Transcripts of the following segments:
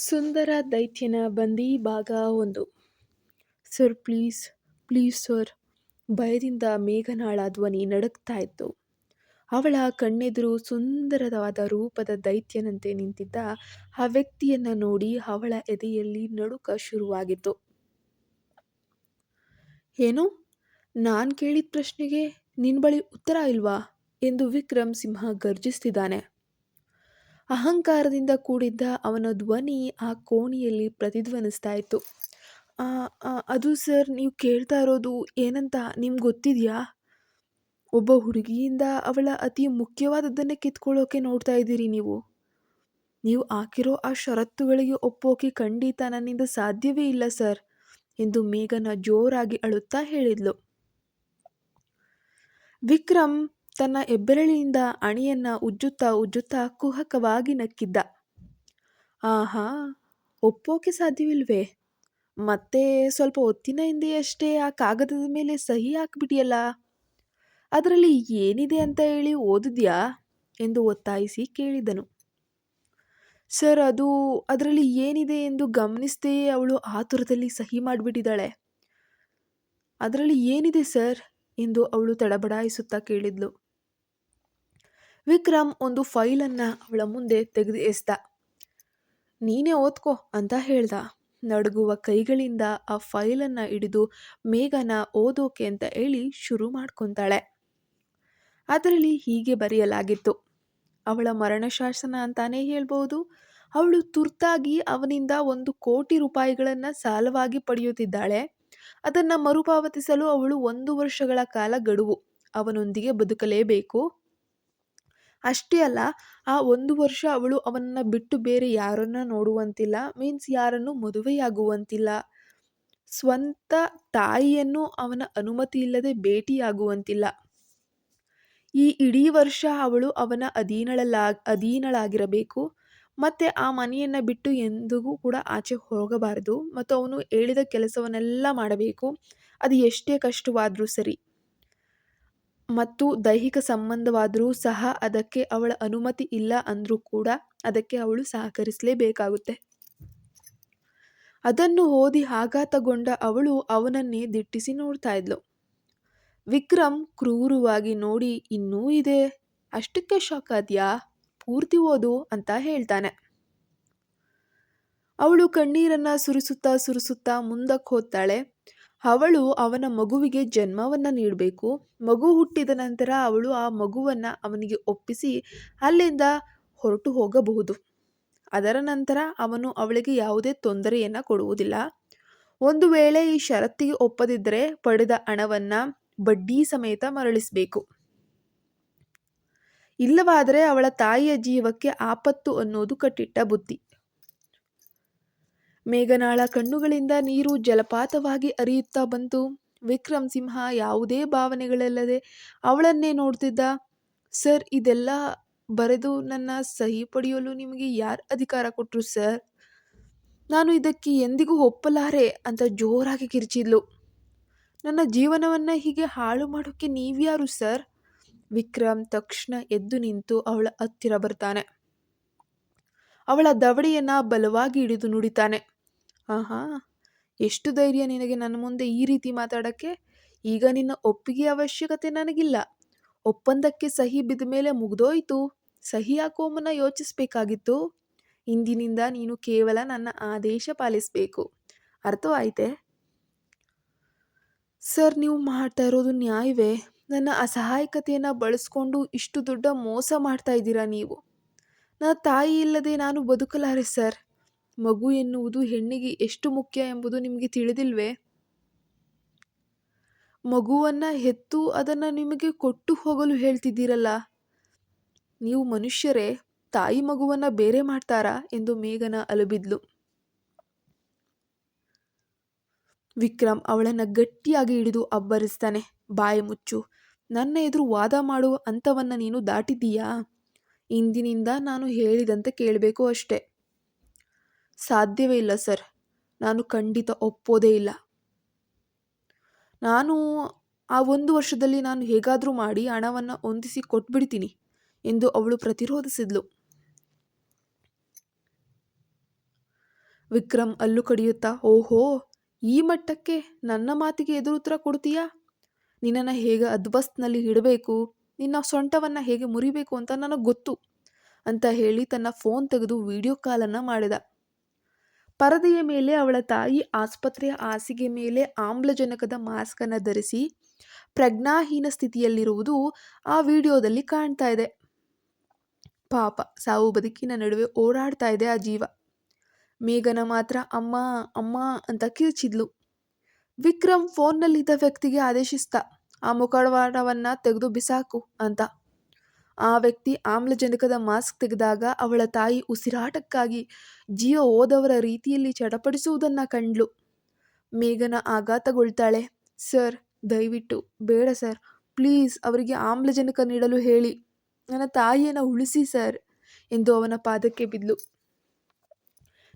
ಸುಂದರ ದೈತ್ಯನ ಬಂದಿ ಭಾಗ 1. Sir please, please sir. ಭಯದಿಂದ ಮೇಘನಾಳ ಧ್ವನಿ ನಡುಗ್ತಾ ಇತ್ತು. ಅವಳ ಕಣ್ಣೆದುರು ಸುಂದರವಾದ ರೂಪದ ದೈತ್ಯನಂತೆ ನಿಂತಿದ್ದ ಆ ವ್ಯಕ್ತಿಯನ್ನ ನೋಡಿ ಅವಳ ಎದೆಯಲ್ಲಿ ನಡುಕ ಶುರುವಾಗಿತ್ತು. ಏನು? ನಾನ್ ಕೇಳಿದ ಪ್ರಶ್ನೆಗೆ ನಿನ್ ಬಳಿ ಉತ್ತರ ಇಲ್ವಾ ಎಂದು ವಿಕ್ರಮ್ ಸಿಂಹ ಗರ್ಜಿಸ್ತಿದ್ದಾನೆ. ಅಹಂಕಾರದಿಂದ ಕೂಡಿದ್ದ ಅವನ ಧ್ವನಿ ಆ ಕೋಣೆಯಲ್ಲಿ ಪ್ರತಿಧ್ವನಿಸ್ತಾ ಇತ್ತು. ಅದು ಸರ್, ನೀವು ಕೇಳ್ತಾ ಇರೋದು ಏನಂತ ನಿಮ್ಗೆ ಗೊತ್ತಿದೆಯಾ? ಒಬ್ಬ ಹುಡುಗಿಯಿಂದ ಅವಳ ಅತಿ ಮುಖ್ಯವಾದದ್ದನ್ನೇ ಕಿತ್ಕೊಳ್ಳೋಕೆ ನೋಡ್ತಾ ಇದ್ದೀರಿ ನೀವು. ನೀವು ಹಾಕಿರೋ ಆ ಷರತ್ತುಗಳಿಗೆ ಒಪ್ಪೋಕೆ ಖಂಡಿತ ನನ್ನಿಂದ ಸಾಧ್ಯವೇ ಇಲ್ಲ ಸರ್ ಎಂದು ಮೇಘನ ಜೋರಾಗಿ ಅಳುತ್ತಾ ಹೇಳಿದ್ಲು. ವಿಕ್ರಮ್ ತನ್ನ ಹೆಬ್ಬೆರಳಿನಿಂದ ಅಣಿಯನ್ನ ಉಜ್ಜುತ್ತಾ ಕುಹಕವಾಗಿ ನಕ್ಕಿದ್ದ. ಆಹಾ, ಒಪ್ಪೋಕೆ ಸಾಧ್ಯವಿಲ್ವೇ? ಮತ್ತೆ ಸ್ವಲ್ಪ ಹೊತ್ತಿನ ಹಿಂದೆಯಷ್ಟೇ ಆ ಕಾಗದದ ಮೇಲೆ ಸಹಿ ಹಾಕ್ಬಿಟ್ಟಿಯಲ್ಲ, ಅದರಲ್ಲಿ ಏನಿದೆ ಅಂತ ಹೇಳಿ ಓದಿದ್ಯಾ ಎಂದು ಒತ್ತಾಯಿಸಿ ಕೇಳಿದನು. ಸರ್, ಅದರಲ್ಲಿ ಏನಿದೆ ಎಂದು ಗಮನಿಸದೇ ಅವಳು ಆತುರದಲ್ಲಿ ಸಹಿ ಮಾಡಿಬಿಟ್ಟಿದ್ದಾಳೆ. ಅದರಲ್ಲಿ ಏನಿದೆ ಸರ್ ಎಂದು ಅವಳು ತಡಬಡಾಯಿಸುತ್ತಾ ಕೇಳಿದ್ಲು. ವಿಕ್ರಮ್ ಒಂದು ಫೈಲನ್ನ ಅವಳ ಮುಂದೆ ತೆಗೆದು ಎಸ್ದ. ನೀನೇ ಓದ್ಕೋ ಅಂತ ಹೇಳ್ದ. ನಡುಗುವ ಕೈಗಳಿಂದ ಆ ಫೈಲನ್ನ ಹಿಡಿದು ಮೇಘನ ಓದೋಕೆ ಅಂತ ಹೇಳಿ ಶುರು ಮಾಡ್ಕೊತಾಳೆ. ಅದರಲ್ಲಿ ಹೀಗೆ ಬರೆಯಲಾಗಿತ್ತು. ಅವಳ ಮರಣಶಾಸನ ಅಂತಾನೇ ಹೇಳ್ಬಹುದು. ಅವಳು ತುರ್ತಾಗಿ ಅವನಿಂದ 1,00,00,000 ರೂಪಾಯಿಗಳನ್ನ ಸಾಲವಾಗಿ ಪಡೆಯುತ್ತಿದ್ದಾಳೆ. ಅದನ್ನ ಮರುಪಾವತಿಸಲು ಅವಳು 1 ವರ್ಷಗಳ ಕಾಲ ಗಡುವು ಅವನೊಂದಿಗೆ ಬದುಕಲೇಬೇಕು. ಅಷ್ಟೇ ಅಲ್ಲ, ಆ 1 ವರ್ಷ ಅವಳು ಅವನನ್ನ ಬಿಟ್ಟು ಬೇರೆ ಯಾರನ್ನ ನೋಡುವಂತಿಲ್ಲ, ಮೀನ್ಸ್ ಯಾರನ್ನು ಮದುವೆಯಾಗುವಂತಿಲ್ಲ. ಸ್ವಂತ ತಾಯಿಯನ್ನು ಅವನ ಅನುಮತಿ ಇಲ್ಲದೆ ಭೇಟಿಯಾಗುವಂತಿಲ್ಲ. ಈ ಇಡೀ ವರ್ಷ ಅವಳು ಅವನ ಅಧೀನಳಾಗಿರಬೇಕು. ಮತ್ತೆ ಆ ಮನೆಯನ್ನ ಬಿಟ್ಟು ಎಂದಿಗೂ ಕೂಡ ಆಚೆ ಹೋಗಬಾರದು. ಮತ್ತು ಅವನು ಹೇಳಿದ ಕೆಲಸವನ್ನೆಲ್ಲ ಮಾಡಬೇಕು, ಅದು ಎಷ್ಟೇ ಕಷ್ಟವಾದರೂ ಸರಿ. ಮತ್ತು ದೈಹಿಕ ಸಂಬಂಧವಾದರೂ ಸಹ ಅದಕ್ಕೆ ಅವಳ ಅನುಮತಿ ಇಲ್ಲ ಅಂದ್ರೂ ಕೂಡ ಅದಕ್ಕೆ ಅವಳು ಸಹಕರಿಸಲೇಬೇಕಾಗುತ್ತೆ. ಅದನ್ನು ಓದಿ ಆಘಾತಗೊಂಡ ಅವಳು ಅವನನ್ನೇ ದಿಟ್ಟಿಸಿ ನೋಡ್ತಾ ಇದ್ಲು. ವಿಕ್ರಮ್ ಕ್ರೂರವಾಗಿ ನೋಡಿ, ಇನ್ನೂ ಇದೆ, ಅಷ್ಟಕ್ಕೆ ಶಾಕ್ ಆದ್ಯಾ? ಪೂರ್ತಿ ಓದು ಅಂತ ಹೇಳ್ತಾನೆ. ಅವಳು ಕಣ್ಣೀರನ್ನ ಸುರಿಸುತ್ತಾ ಮುಂದಕ್ಕೆ ಹೋಗ್ತಾಳೆ. ಅವಳು ಅವನ ಮಗುವಿಗೆ ಜನ್ಮವನ್ನ ನೀಡಬೇಕು. ಮಗು ಹುಟ್ಟಿದ ನಂತರ ಅವಳು ಆ ಮಗುವನ್ನ ಅವನಿಗೆ ಒಪ್ಪಿಸಿ ಅಲ್ಲಿಂದ ಹೊರಟು ಹೋಗಬಹುದು. ಅದರ ನಂತರ ಅವನು ಅವಳಿಗೆ ಯಾವುದೇ ತೊಂದರೆಯನ್ನ ಕೊಡುವುದಿಲ್ಲ. ಒಂದು ವೇಳೆ ಈ ಷರತ್ತಿಗೆ ಒಪ್ಪದಿದ್ದರೆ ಪಡೆದ ಹಣವನ್ನ ಬಡ್ಡಿ ಸಮೇತ ಮರಳಿಸಬೇಕು. ಇಲ್ಲವಾದರೆ ಅವಳ ತಾಯಿಯ ಜೀವಕ್ಕೆ ಆಪತ್ತು ಅನ್ನೋದು ಕಟ್ಟಿಟ್ಟ ಬುತ್ತಿ. ಮೇಘನಾಳ ಕಣ್ಣುಗಳಿಂದ ನೀರು ಜಲಪಾತವಾಗಿ ಹರಿಯುತ್ತಾ ಬಂತು. ವಿಕ್ರಮ್ ಸಿಂಹ ಯಾವುದೇ ಭಾವನೆಗಳಿಲ್ಲದೆ ಅವಳನ್ನೇ ನೋಡ್ತಿದ್ದ. ಸರ್, ಇದೆಲ್ಲ ಬರೆದು ನನ್ನ ಸಹಿ ಪಡೆಯಲು ನಿಮಗೆ ಯಾರು ಅಧಿಕಾರ ಕೊಟ್ರು ಸರ್? ನಾನು ಇದಕ್ಕೆ ಎಂದಿಗೂ ಒಪ್ಪಲಾರೆ ಅಂತ ಜೋರಾಗಿ ಕಿರ್ಚಿದ್ಲು. ನನ್ನ ಜೀವನವನ್ನ ಹೀಗೆ ಹಾಳು ಮಾಡೋಕ್ಕೆ ನೀವ್ಯಾರು ಸರ್? ವಿಕ್ರಮ್ ತಕ್ಷಣ ಎದ್ದು ನಿಂತು ಅವಳ ಹತ್ತಿರ ಬರ್ತಾನೆ. ಅವಳ ದವಡೆಯನ್ನ ಬಲವಾಗಿ ಹಿಡಿದು ನುಡಿತಾನೆ. ಆಹಾ, ಎಷ್ಟು ಧೈರ್ಯ ನಿನಗೆ ನನ್ನ ಮುಂದೆ ಈ ರೀತಿ ಮಾತಾಡಕ್ಕೆ? ಈಗ ನಿನ್ನ ಒಪ್ಪಿಗೆ ಅವಶ್ಯಕತೆ ನನಗಿಲ್ಲ. ಒಪ್ಪಂದಕ್ಕೆ ಸಹಿ ಬಿದ್ದ ಮೇಲೆ ಮುಗ್ದೋಯ್ತು. ಸಹಿ ಹಾಕುವ ಮುನ್ನ ಯೋಚಿಸ್ಬೇಕಾಗಿತ್ತು. ಇಂದಿನಿಂದ ನೀನು ಕೇವಲ ನನ್ನ ಆದೇಶ ಪಾಲಿಸಬೇಕು. ಅರ್ಥವಾಯ್ತೆ? ಸರ್, ನೀವು ಮಾಡ್ತಾ ಇರೋದು ನ್ಯಾಯವೇ? ನನ್ನ ಅಸಹಾಯಕತೆಯನ್ನು ಬಳಸ್ಕೊಂಡು ಇಷ್ಟು ದೊಡ್ಡ ಮೋಸ ಮಾಡ್ತಾ ಇದ್ದೀರಾ ನೀವು. ನನ್ನ ತಾಯಿ ಇಲ್ಲದೆ ನಾನು ಬದುಕಲಾರೆ ಸರ್. ಮಗು ಎನ್ನುವುದು ಹೆಣ್ಣಿಗೆ ಎಷ್ಟು ಮುಖ್ಯ ಎಂಬುದು ನಿಮಗೆ ತಿಳಿದಿಲ್ವೇ? ಮಗುವನ್ನ ಹೆತ್ತು ಅದನ್ನು ನಿಮಗೆ ಕೊಟ್ಟು ಹೋಗಲು ಹೇಳ್ತಿದ್ದೀರಲ್ಲ. ನೀವು ಮನುಷ್ಯರೇ? ತಾಯಿ ಮಗುವನ್ನ ಬೇರೆ ಮಾಡ್ತಾರಾ ಎಂದು ಮೇಘನ ಅಲುಬಿದ್ಲು. ವಿಕ್ರಮ್ ಅವಳನ್ನ ಗಟ್ಟಿಯಾಗಿ ಹಿಡಿದು ಅಬ್ಬರಿಸ್ತಾನೆ. ಬಾಯಿ ಮುಚ್ಚು. ನನ್ನ ಎದುರು ವಾದ ಮಾಡುವ ಹಂತವನ್ನ ನೀನು ದಾಟಿದ್ದೀಯಾ? ಇಂದಿನಿಂದ ನಾನು ಹೇಳಿದಂತೆ ಕೇಳಬೇಕು ಅಷ್ಟೇ. ಸಾಧ್ಯವೇ ಇಲ್ಲ ಸರ್, ನಾನು ಖಂಡಿತ ಒಪ್ಪೋದೇ ಇಲ್ಲ. ನಾನು ಆ 1 ವರ್ಷದಲ್ಲಿ ನಾನು ಹೇಗಾದರೂ ಮಾಡಿ ಹಣವನ್ನು ಹೊಂದಿಸಿ ಕೊಟ್ಬಿಡ್ತೀನಿ ಎಂದು ಅವಳು ಪ್ರತಿರೋಧಿಸಿದ್ಲು. ವಿಕ್ರಮ್ ಅಲ್ಲು ಕಡಿಯುತ್ತಾ, ಓಹೋ, ಈ ಮಟ್ಟಕ್ಕೆ ನನ್ನ ಮಾತಿಗೆ ಎದುರುತ್ತರ ಕೊಡ್ತೀಯಾ? ನಿನ್ನನ್ನು ಹೇಗೆ ಅದ್ಬಸ್ತ್ನಲ್ಲಿ ಇಡಬೇಕು, ನಿನ್ನ ಸೊಂಟವನ್ನು ಹೇಗೆ ಮುರಿಬೇಕು ಅಂತ ನನಗೆ ಗೊತ್ತು ಅಂತ ಹೇಳಿ ತನ್ನ ಫೋನ್ ತೆಗೆದು ವಿಡಿಯೋ ಕಾಲನ್ನು ಮಾಡಿದ. ಪರದೆಯ ಮೇಲೆ ಅವಳ ತಾಯಿ ಆಸ್ಪತ್ರೆಯ ಹಾಸಿಗೆ ಮೇಲೆ ಆಮ್ಲಜನಕದ ಮಾಸ್ಕನ್ನು ಧರಿಸಿ ಪ್ರಜ್ಞಾಹೀನ ಸ್ಥಿತಿಯಲ್ಲಿರುವುದು ಆ ವಿಡಿಯೋದಲ್ಲಿ ಕಾಣ್ತಾ ಇದೆ. ಪಾಪ, ಸಾವು ಬದುಕಿನ ನಡುವೆ ಓಡಾಡ್ತಾ ಇದೆ ಆ ಜೀವ. ಮೇಘನ ಮಾತ್ರ ಅಮ್ಮ ಅಮ್ಮ ಅಂತ ಕಿರ್ಚಿದ್ಲು. ವಿಕ್ರಮ್ ಫೋನ್ನಲ್ಲಿದ್ದ ವ್ಯಕ್ತಿಗೆ ಆದೇಶಿಸ್ತ, ಆ ಮುಖವಾಡವನ್ನು ತೆಗೆದು ಬಿಸಾಕು ಅಂತ. ಆ ವ್ಯಕ್ತಿ ಆಮ್ಲಜನಕದ ಮಾಸ್ಕ್ ತೆಗೆದಾಗ ಅವಳ ತಾಯಿ ಉಸಿರಾಟಕ್ಕಾಗಿ ಜೀವ ಹೋದವರ ರೀತಿಯಲ್ಲಿ ಚಡಪಡಿಸುವುದನ್ನು ಕಂಡ್ಲು. ಮೇಘನ ಆಘಾತಗೊಳ್ತಾಳೆ. ಸರ್, ದಯವಿಟ್ಟು ಬೇಡ ಸರ್, ಪ್ಲೀಸ್ ಅವರಿಗೆ ಆಮ್ಲಜನಕ ನೀಡಲು ಹೇಳಿ, ನನ್ನ ತಾಯಿಯನ್ನು ಉಳಿಸಿ ಸರ್ ಎಂದು ಅವನ ಪಾದಕ್ಕೆ ಬಿದ್ಲು.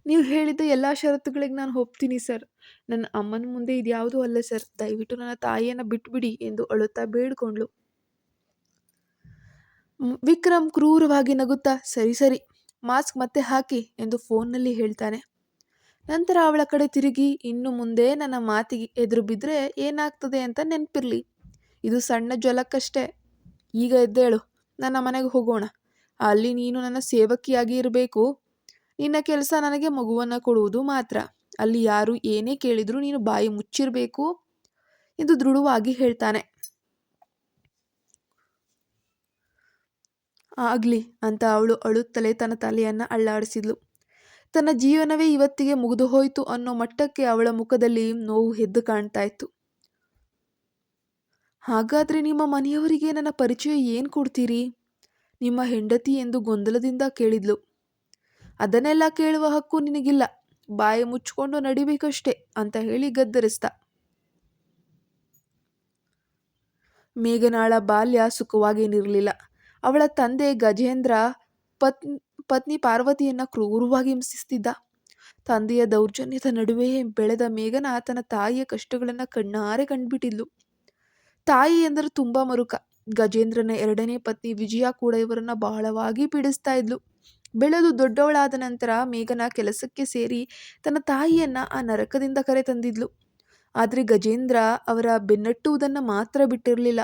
ನೀವು ಹೇಳಿದ ಎಲ್ಲ ಷರತ್ತುಗಳಿಗೆ ನಾನು ಒಪ್ತೀನಿ ಸರ್. ನನ್ನ ಅಮ್ಮನ ಮುಂದೆ ಇದ್ಯಾವುದೂ ಅಲ್ಲ ಸರ್. ದಯವಿಟ್ಟು ನನ್ನ ತಾಯಿಯನ್ನು ಬಿಟ್ಬಿಡಿ ಎಂದು ಅಳುತ್ತಾ ಬೇಡ್ಕೊಂಡ್ಳು. ವಿಕ್ರಮ್ ಕ್ರೂರವಾಗಿ ನಗುತ್ತಾ, ಸರಿ ಸರಿ, ಮಾಸ್ಕ್ ಮತ್ತೆ ಹಾಕಿ ಎಂದು ಫೋನ್ನಲ್ಲಿ ಹೇಳ್ತಾನೆ. ನಂತರ ಅವಳ ಕಡೆ ತಿರುಗಿ, ಇನ್ನು ಮುಂದೆ ನನ್ನ ಮಾತಿಗೆ ಎದುರು ಬಿದ್ದರೆ ಏನಾಗ್ತದೆ ಅಂತ ನೆನಪಿರ್ಲಿ. ಇದು ಸಣ್ಣ ಜ್ವಲಕ್ಕಷ್ಟೇ. ಈಗ ಎದ್ದೇಳು, ನನ್ನ ಮನೆಗೆ ಹೋಗೋಣ. ಅಲ್ಲಿ ನೀನು ನನ್ನ ಸೇವಕಿಯಾಗಿ ಇರಬೇಕು. ನಿನ್ನ ಕೆಲಸ ನನಗೆ ಮಗುವನ್ನು ಕೊಡುವುದು ಮಾತ್ರ. ಅಲ್ಲಿ ಯಾರು ಏನೇ ಕೇಳಿದರೂ ನೀನು ಬಾಯಿ ಮುಚ್ಚಿರಬೇಕು ಎಂದು ದೃಢವಾಗಿ ಹೇಳ್ತಾನೆ. ಆಗ್ಲಿ ಅಂತ ಅವಳು ಅಳುತ್ತಲೇ ತನ್ನ ತಲೆಯನ್ನು ಅಳ್ಳಾಡಿಸಿದ್ಲು. ತನ್ನ ಜೀವನವೇ ಇವತ್ತಿಗೆ ಮುಗಿದು ಹೋಯ್ತು ಅನ್ನೋ ಮಟ್ಟಕ್ಕೆ ಅವಳ ಮುಖದಲ್ಲಿ ನೋವು ಎದ್ದು ಕಾಣ್ತಾ ಇತ್ತು. ಹಾಗಾದ್ರೆ ನಿಮ್ಮ ಮನೆಯವರಿಗೆ ನನ್ನ ಪರಿಚಯ ಏನು ಕೊಡ್ತೀರಿ? ನಿಮ್ಮ ಹೆಂಡತಿ ಎಂದು ಗೊಂದಲದಿಂದ ಕೇಳಿದ್ಲು. ಅದನ್ನೆಲ್ಲ ಕೇಳುವ ಹಕ್ಕು ನಿನಗಿಲ್ಲ, ಬಾಯಿ ಮುಚ್ಕೊಂಡು ನಡಿಬೇಕಷ್ಟೆ ಅಂತ ಹೇಳಿ ಗದ್ದರಿಸ್ತ. ಮೇಘನಾಳ ಬಾಲ್ಯ ಸುಖವಾಗೇನಿರಲಿಲ್ಲ. ಅವಳ ತಂದೆ ಗಜೇಂದ್ರ ಪತ್ನಿ ಪಾರ್ವತಿಯನ್ನ ಕ್ರೂರವಾಗಿ ಹಿಂಸಿಸ್ತಿದ್ದ. ತಂದೆಯ ದೌರ್ಜನ್ಯದ ನಡುವೆ ಬೆಳೆದ ಮೇಘನ ತನ್ನ ತಾಯಿಯ ಕಷ್ಟಗಳನ್ನು ಕಣ್ಣಾರೆ ಕಂಡುಬಿಟ್ಟಿದ್ಲು. ತಾಯಿ ಎಂದರೆ ತುಂಬಾ ಮರುಕ. ಗಜೇಂದ್ರನ ಎರಡನೇ ಪತ್ನಿ ವಿಜಯ ಕೂಡ ಇವರನ್ನ ಬಹಳವಾಗಿ ಪೀಡಿಸ್ತಾ ಇದ್ಲು. ಬೆಳೆದು ದೊಡ್ಡವಳಾದ ನಂತರ ಮೇಘನ ಕೆಲಸಕ್ಕೆ ಸೇರಿ ತನ್ನ ತಾಯಿಯನ್ನ ಆ ನರಕದಿಂದ ಕರೆ ತಂದಿದ್ಲು. ಆದರೆ ಗಜೇಂದ್ರ ಅವರ ಬೆನ್ನಟ್ಟುವುದನ್ನು ಮಾತ್ರ ಬಿಟ್ಟಿರಲಿಲ್ಲ.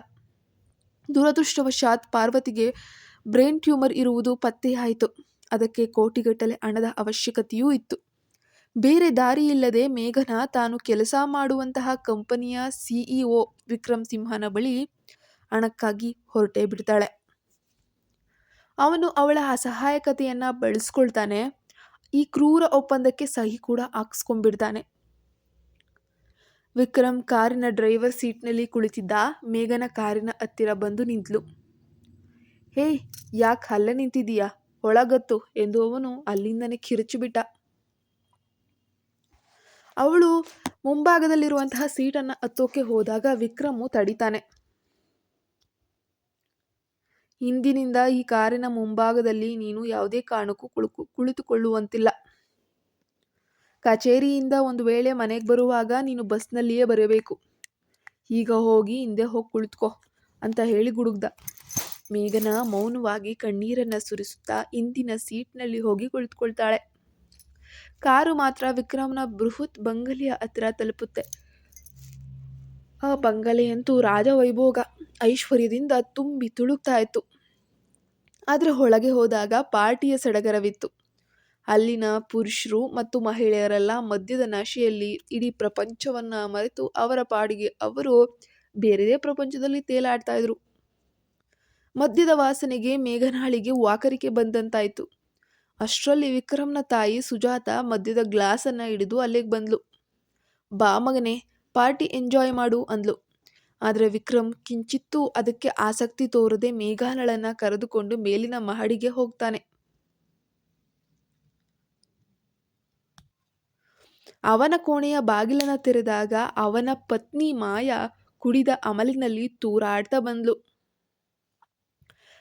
ದುರದೃಷ್ಟವಶಾತ್ ಪಾರ್ವತಿಗೆ ಬ್ರೈನ್ ಟ್ಯೂಮರ್ ಇರುವುದು ಪತ್ತೆಯಾಯಿತು. ಅದಕ್ಕೆ ಕೋಟಿಗಟ್ಟಲೆ ಹಣದ ಅವಶ್ಯಕತೆಯೂ ಇತ್ತು. ಬೇರೆ ದಾರಿಯಿಲ್ಲದೆ ಮೇಘನ ತಾನು ಕೆಲಸ ಮಾಡುವಂತಹ ಕಂಪನಿಯ CEO ವಿಕ್ರಮ್ ಸಿಂಹನ ಬಳಿ ಹಣಕ್ಕಾಗಿ ಹೊರಟೇ ಬಿಡ್ತಾಳೆ. ಅವನು ಅವಳ ಅಸಹಾಯಕತೆಯನ್ನು ಬಳಸ್ಕೊಳ್ತಾನೆ. ಈ ಕ್ರೂರ ಒಪ್ಪಂದಕ್ಕೆ ಸಹಿ ಕೂಡ ಹಾಕ್ಸ್ಕೊಂಡ್ಬಿಡ್ತಾನೆ. ವಿಕ್ರಮ್ ಕಾರಿನ ಡ್ರೈವರ್ ಸೀಟ್ನಲ್ಲಿ ಕುಳಿತಿದ್ದ. ಮೇಘನ ಕಾರಿನ ಹತ್ತಿರ ಬಂದು ನಿಂತಳು. ಹೇಯ್, ಯಾಕೆ ಅಲ್ಲೇ ನಿಂತಿದ್ದೀಯಾ, ಒಳಗತ್ತು ಎಂದು ಅವನು ಅಲ್ಲಿಂದನೇ ಕಿರುಚಿಬಿಟ್ಟ. ಅವಳು ಮುಂಭಾಗದಲ್ಲಿರುವಂತಹ ಸೀಟನ್ನು ಹತ್ತೋಕೆ ಹೋದಾಗ ವಿಕ್ರಮು ತಡಿತಾನೆ. ಇಂದಿನಿಂದ ಈ ಕಾರಿನ ಮುಂಭಾಗದಲ್ಲಿ ನೀನು ಯಾವುದೇ ಕಾರಣಕ್ಕೂ ಕುಳಿತುಕೊಳ್ಳುವಂತಿಲ್ಲ. ಕಚೇರಿಯಿಂದ ಒಂದು ವೇಳೆ ಮನೆಗೆ ಬರುವಾಗ ನೀನು ಬಸ್ನಲ್ಲಿಯೇ ಬರಬೇಕು. ಈಗ ಹೋಗಿ ಹಿಂದೆ ಹೋಗಿ ಕುಳಿತುಕೋ ಅಂತ ಹೇಳಿ ಗುಡುಗ್ದ. ಮೇಘನ ಮೌನವಾಗಿ ಕಣ್ಣೀರನ್ನು ಸುರಿಸುತ್ತಾ ಹಿಂದಿನ ಸೀಟ್ನಲ್ಲಿ ಹೋಗಿ ಕುಳಿತುಕೊಳ್ತಾಳೆ. ಕಾರು ಮಾತ್ರ ವಿಕ್ರಮ್ನ ಬೃಹತ್ ಬಂಗಲೆಯ ಹತ್ತಿರ ತಲುಪುತ್ತೆ. ಆ ಬಂಗಲೆಯಂತೂ ರಾಜವೈಭೋಗ ಐಶ್ವರ್ಯದಿಂದ ತುಂಬಿ ತುಳುಕ್ತಾ ಇತ್ತು. ಆದರೆ ಒಳಗೆ ಹೋದಾಗ ಪಾರ್ಟಿಯ ಸಡಗರವಿತ್ತು. ಅಲ್ಲಿನ ಪುರುಷರು ಮತ್ತು ಮಹಿಳೆಯರೆಲ್ಲ ಮದ್ಯದ ನಶೆಯಲ್ಲಿ ಇಡೀ ಪ್ರಪಂಚವನ್ನ ಮರೆತು ಅವರ ಪಾಡಿಗೆ ಅವರು ಬೇರೆದೇ ಪ್ರಪಂಚದಲ್ಲಿ ತೇಲಾಡ್ತಾ ಇದ್ರು. ಮದ್ಯದ ವಾಸನೆಗೆ ಮೇಘನಾಳಿಗೆ ವಾಕರಿಕೆ ಬಂದಂತಾಯ್ತು. ಅಷ್ಟರಲ್ಲಿ ವಿಕ್ರಮ್ನ ತಾಯಿ ಸುಜಾತ ಮದ್ಯದ ಗ್ಲಾಸನ್ನು ಹಿಡಿದು ಅಲ್ಲಿಗೆ ಬಂದ್ಲು. ಬಾ ಮಗನೇ, ಪಾರ್ಟಿ ಎಂಜಾಯ್ ಮಾಡು ಅಂದ್ಲು. ಆದರೆ ವಿಕ್ರಮ್ ಕಿಂಚಿತ್ತೂ ಅದಕ್ಕೆ ಆಸಕ್ತಿ ತೋರದೆ ಮೇಘಾನಳನ್ನ ಕರೆದುಕೊಂಡು ಮೇಲಿನ ಮಹಡಿಗೆ ಹೋಗ್ತಾನೆ. ಅವನ ಕೋಣೆಯ ಬಾಗಿಲನ್ನು ತೆರೆದಾಗ ಅವನ ಪತ್ನಿ ಮಾಯಾ ಕುಡಿದ ಅಮಲಿನಲ್ಲಿ ತೂರಾಡ್ತಾ ಬಂದ್ಲು.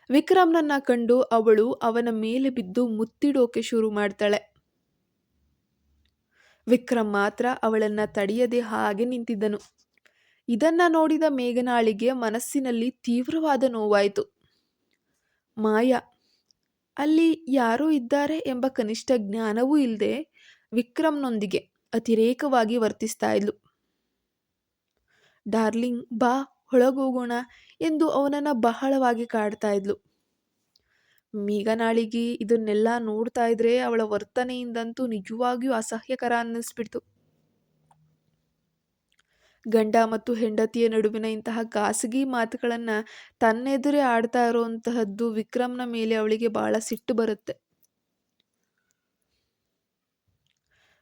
ವಿಕ್ರಮ್ನನ್ನ ಕಂಡು ಅವಳು ಅವನ ಮೇಲೆ ಬಿದ್ದು ಮುತ್ತಿಡೋಕೆ ಶುರು ಮಾಡ್ತಾಳೆ. ವಿಕ್ರಮ್ ಮಾತ್ರ ಅವಳನ್ನ ತಡೆಯದೆ ಹಾಗೆ ನಿಂತಿದ್ದನು. ಇದನ್ನ ನೋಡಿದ ಮೇಘನಾಳಿಗೆ ಮನಸ್ಸಿನಲ್ಲಿ ತೀವ್ರವಾದ ನೋವಾಯಿತು. ಮಾಯಾ ಅಲ್ಲಿ ಯಾರೋ ಇದ್ದಾರೆ ಎಂಬ ಕನಿಷ್ಠ ಜ್ಞಾನವೂ ಇಲ್ಲದೆ ವಿಕ್ರಮ್ನೊಂದಿಗೆ ಅತಿರೇಕವಾಗಿ ವರ್ತಿಸ್ತಾ ಇದ್ಲು. ಡಾರ್ಲಿಂಗ್ ಬಾ ಒಳಗೋಗೋಣ ಎಂದು ಅವನನ್ನು ಬಹಳವಾಗಿ ಕಾಡ್ತಾ ಇದ್ಲು. ಮೇಘನಾಳಿಗೆ ಇದನ್ನೆಲ್ಲ ನೋಡ್ತಾ ಇದ್ರೆ ಅವಳ ವರ್ತನೆಯಿಂದಂತೂ ನಿಜವಾಗಿಯೂ ಅಸಹ್ಯಕರ ಅನ್ನಿಸ್ಬಿಡ್ತು. ಗಂಡ ಮತ್ತು ಹೆಂಡತಿಯ ನಡುವಿನ ಇಂತಹ ಖಾಸಗಿ ಮಾತುಗಳನ್ನು ತನ್ನೆದುರೇ ಆಡ್ತಾ ಇರುವಂತಹದ್ದು ವಿಕ್ರಮ್ನ ಮೇಲೆ ಅವಳಿಗೆ ಬಹಳ ಸಿಟ್ಟು ಬರುತ್ತೆ.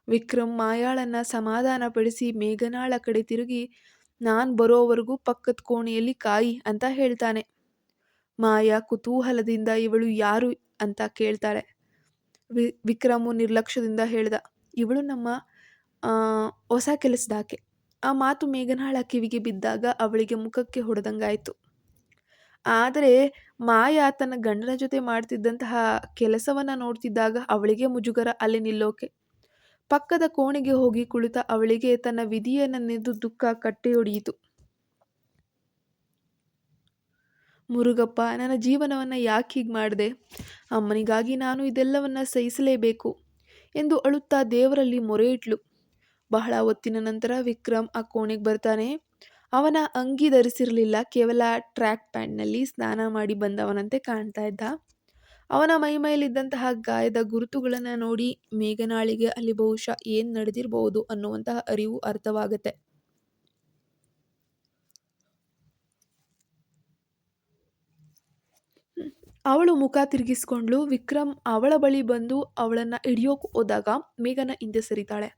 ವಿಕ್ರಮ್ ಮಾಯಾಳನ್ನ ಸಮಾಧಾನಪಡಿಸಿ ಮೇಘನಾಳ ಕಡೆ ತಿರುಗಿ, ನಾನು ಬರೋವರೆಗೂ ಪಕ್ಕದ ಕೋಣೆಯಲ್ಲಿ ಕಾಯಿ ಅಂತ ಹೇಳ್ತಾನೆ. ಮಾಯಾ ಕುತೂಹಲದಿಂದ ಇವಳು ಯಾರು ಅಂತ ಕೇಳ್ತಾಳೆ. ವಿಕ್ರಮು ನಿರ್ಲಕ್ಷ್ಯದಿಂದ ಹೇಳ್ದ, ಇವಳು ನಮ್ಮ ಹೊಸ ಕೆಲಸದಾಕೆ. ಆ ಮಾತು ಮೇಘನಾಳ ಕಿವಿಗೆ ಬಿದ್ದಾಗ ಅವಳಿಗೆ ಮುಖಕ್ಕೆ ಹೊಡೆದಂಗಾಯ್ತು. ಆದರೆ ಮಾಯಾ ತನ್ನ ಗಂಡನ ಜೊತೆ ಮಾಡ್ತಿದ್ದಂತಹ ಕೆಲಸವನ್ನ ನೋಡ್ತಿದ್ದಾಗ ಅವಳಿಗೆ ಮುಜುಗರ ಅಲ್ಲಿ ನಿಲ್ಲೋಕೆ. ಪಕ್ಕದ ಕೋಣೆಗೆ ಹೋಗಿ ಕುಳಿತ ಅವಳಿಗೆ ತನ್ನ ವಿಧಿಯನ್ನ ನೆನೆದು ದುಃಖ ಕಟ್ಟೆಯೊಡೆಯಿತು. ಮುರುಗಪ್ಪ, ನನ್ನ ಜೀವನವನ್ನು ಯಾಕೆ ಹೀಗೆ ಮಾಡಿದೆ? ಅಮ್ಮನಿಗಾಗಿ ನಾನು ಇದೆಲ್ಲವನ್ನ ಸಹಿಸಲೇಬೇಕು ಎಂದು ಅಳುತ್ತಾ ದೇವರಲ್ಲಿ ಮೊರೆ ಇಟ್ಲು. ಬಹಳ ಹೊತ್ತಿನ ನಂತರ ವಿಕ್ರಮ್ ಆ ಕೋಣೆಗೆ ಬರ್ತಾನೆ. ಅವನ ಅಂಗಿ ಧರಿಸಿರಲಿಲ್ಲ, ಕೇವಲ ಟ್ರ್ಯಾಕ್ ಪ್ಯಾಂಟ್ನಲ್ಲಿ ಸ್ನಾನ ಮಾಡಿ ಬಂದವನಂತೆ ಕಾಣ್ತಾ ಇದ್ದ. ಅವನ ಮೈಮೇಲಿದ್ದಂತಹ ಗಾಯದ ಗುರುತುಗಳನ್ನು ನೋಡಿ ಮೇಘನಾಳಿಗೆ ಅಲ್ಲಿ ಬಹುಶಃ ಏನು ನಡೆದಿರಬಹುದು ಅನ್ನುವಂತಹ ಅರಿವು ಅರ್ಥವಾಗುತ್ತೆ. ಅವಳು ಮುಖ ತಿರುಗಿಸ್ಕೊಂಡ್ಲು. ವಿಕ್ರಮ್ ಅವಳ ಬಳಿ ಬಂದು ಅವಳನ್ನು ಹಿಡಿಯೋಕೆ ಹೋದಾಗ ಮೇಘನ ಹಿಂದೆ ಸರಿತಾಳೆ.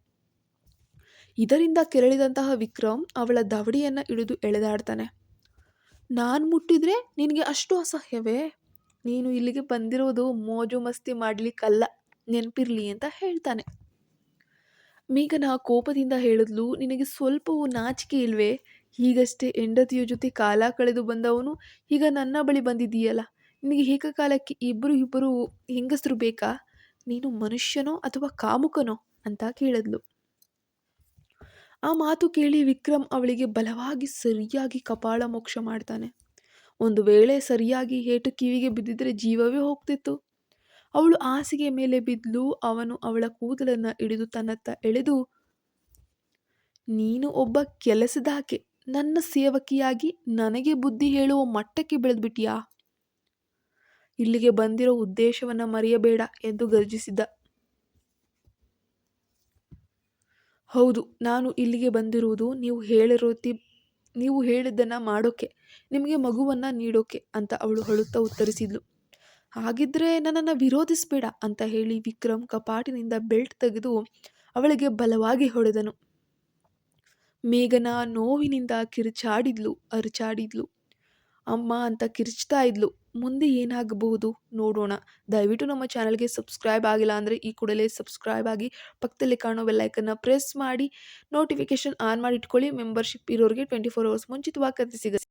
ಇದರಿಂದ ಕೆರಳಿದಂತಹ ವಿಕ್ರಮ್ ಅವಳ ದವಡಿಯನ್ನು ಹಿಡಿದು ಎಳೆದಾಡ್ತಾನೆ. ನಾನು ಮುಟ್ಟಿದ್ರೆ ನಿನಗೆ ಅಷ್ಟು ಅಸಹ್ಯವೇ? ನೀನು ಇಲ್ಲಿಗೆ ಬಂದಿರೋದು ಮೋಜು ಮಸ್ತಿ ಮಾಡ್ಲಿಕ್ಕಲ್ಲ, ನೆನಪಿರ್ಲಿ ಅಂತ ಹೇಳ್ತಾನೆ. ಮೇಘನ ಕೋಪದಿಂದ ಹೇಳಿದ್ಲು, ನಿನಗೆ ಸ್ವಲ್ಪವೂ ನಾಚಿಕೆ ಇಲ್ವೇ? ಹೀಗಷ್ಟೇ ಹೆಂಡತಿಯ ಜೊತೆ ಕಾಲ ಕಳೆದು ಬಂದವನು ಈಗ ನನ್ನ ಬಳಿ ಬಂದಿದ್ದೀಯಲ್ಲ, ನಿನಗೆ ಏಕಕಾಲಕ್ಕೆ ಇಬ್ಬರು ಹೆಂಗಸರು ಬೇಕಾ? ನೀನು ಮನುಷ್ಯನೋ ಅಥವಾ ಕಾಮುಕನೋ ಅಂತ ಕೇಳಿದ್ಲು. ಆ ಮಾತು ಕೇಳಿ ವಿಕ್ರಮ್ ಅವಳಿಗೆ ಬಲವಾಗಿ ಸರಿಯಾಗಿ ಕಪಾಳ ಮೋಕ್ಷ ಮಾಡ್ತಾನೆ. ಒಂದು ವೇಳೆ ಸರಿಯಾಗಿ ಏಟು ಕಿವಿಗೆ ಬಿದ್ದಿದ್ರೆ ಜೀವವೇ ಹೋಗ್ತಿತ್ತು. ಅವಳು ಹಾಸಿಗೆ ಮೇಲೆ ಬಿದ್ಲು. ಅವನು ಅವಳ ಕೂದಲನ್ನು ಹಿಡಿದು ತನ್ನತ್ತ ಎಳೆದು, ನೀನು ಒಬ್ಬ ಕೆಲಸದಾಕೆ, ನನ್ನ ಸೇವಕಿಯಾಗಿ ನನಗೆ ಬುದ್ಧಿ ಹೇಳುವ ಮಟ್ಟಕ್ಕೆ ಬೆಳೆದ್ಬಿಟ್ಟಿಯಾ? ಇಲ್ಲಿಗೆ ಬಂದಿರೋ ಉದ್ದೇಶವನ್ನ ಮರೆಯಬೇಡ ಎಂದು ಗರ್ಜಿಸಿದ್ದ. ಹೌದು, ನಾನು ಇಲ್ಲಿಗೆ ಬಂದಿರುವುದು ನೀವು ಹೇಳಿದ್ದನ್ನು ಮಾಡೋಕೆ, ನಿಮಗೆ ಮಗುವನ್ನು ನೀಡೋಕೆ ಅಂತ ಅವಳು ಅಳುತ್ತಾ ಉತ್ತರಿಸಿದ್ಲು. ಹಾಗಿದ್ರೆ ನನ್ನನ್ನು ವಿರೋಧಿಸಬೇಡ ಅಂತ ಹೇಳಿ ವಿಕ್ರಮ್ ಕಪಾಟಿನಿಂದ ಬೆಲ್ಟ್ ತೆಗೆದು ಅವಳಿಗೆ ಬಲವಾಗಿ ಹೊಡೆದನು. ಮೇಘನ ನೋವಿನಿಂದ ಅರಚಾಡಿದ್ಲು. ಅಮ್ಮ ಅಂತ ಕಿರ್ಚ್ತಾ ಇದ್ಲು. ಮುಂದೆ ಏನಾಗಬಹುದು ನೋಡೋಣ. ದಯವಿಟ್ಟು ನಮ್ಮ ಚಾನಲ್ಗೆ ಸಬ್ಸ್ಕ್ರೈಬ್ ಆಗಿಲ್ಲ ಅಂದರೆ ಈ ಕೂಡಲೇ ಸಬ್ಸ್ಕ್ರೈಬ್ ಆಗಿ ಪಕ್ಕದಲ್ಲಿ ಕಾಣೋ ಬೆಲ್ಲೈಕನ್ನ ಪ್ರೆಸ್ ಮಾಡಿ ನೋಟಿಫಿಕೇಶನ್ ಆನ್ ಮಾಡಿ ಇಟ್ಕೊಳ್ಳಿ. ಮೆಂಬರ್ಶಿಪ್ ಇರೋರಿಗೆ 24 hours ಮುಂಚಿತವಾಗಿ ಕತೆ ಸಿಗುತ್ತೆ.